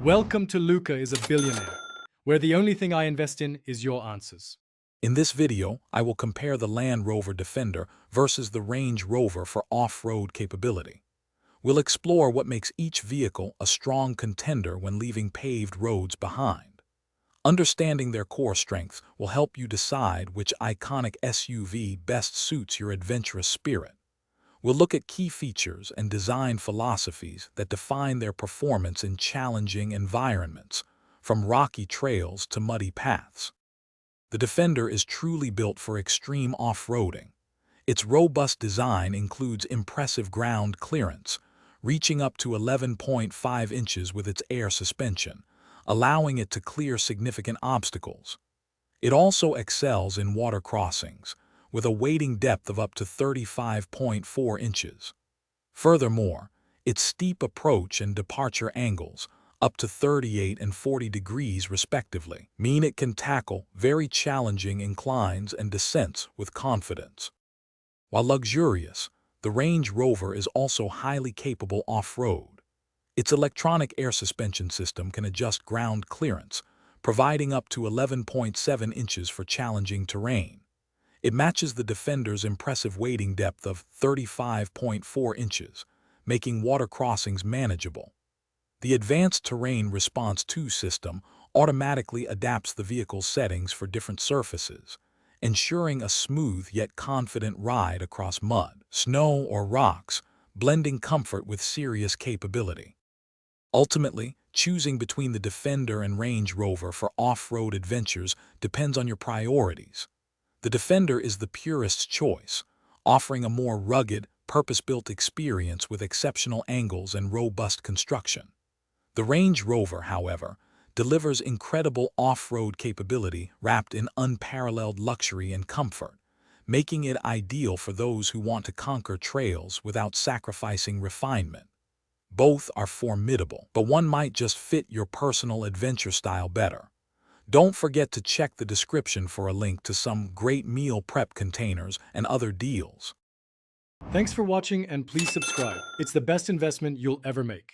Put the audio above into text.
Welcome to Luca is a Billionaire, where the only thing I invest in is your answers. In this video, I will compare the Land Rover Defender versus the Range Rover for off-road capability. We'll explore what makes each vehicle a strong contender when leaving paved roads behind. Understanding their core strengths will help you decide which iconic SUV best suits your adventurous spirit. We'll look at key features and design philosophies that define their performance in challenging environments, from rocky trails to muddy paths. The Defender is truly built for extreme off-roading. Its robust design includes impressive ground clearance, reaching up to 11.5 inches with its air suspension, allowing it to clear significant obstacles. It also excels in water crossings, with a wading depth of up to 35.4 inches. Furthermore, its steep approach and departure angles, up to 38 and 40 degrees respectively, mean it can tackle very challenging inclines and descents with confidence. While luxurious, the Range Rover is also highly capable off-road. Its electronic air suspension system can adjust ground clearance, providing up to 11.7 inches for challenging terrain. It matches the Defender's impressive wading depth of 35.4 inches, making water crossings manageable. The Advanced Terrain Response 2 system automatically adapts the vehicle's settings for different surfaces, ensuring a smooth yet confident ride across mud, snow, or rocks, blending comfort with serious capability. Ultimately, choosing between the Defender and Range Rover for off-road adventures depends on your priorities. The Defender is the purest choice, offering a more rugged, purpose-built experience with exceptional angles and robust construction. The Range Rover, however, delivers incredible off-road capability wrapped in unparalleled luxury and comfort, making it ideal for those who want to conquer trails without sacrificing refinement. Both are formidable, but one might just fit your personal adventure style better. Don't forget to check the description for a link to some great meal prep containers and other deals. Thanks for watching and please subscribe. It's the best investment you'll ever make.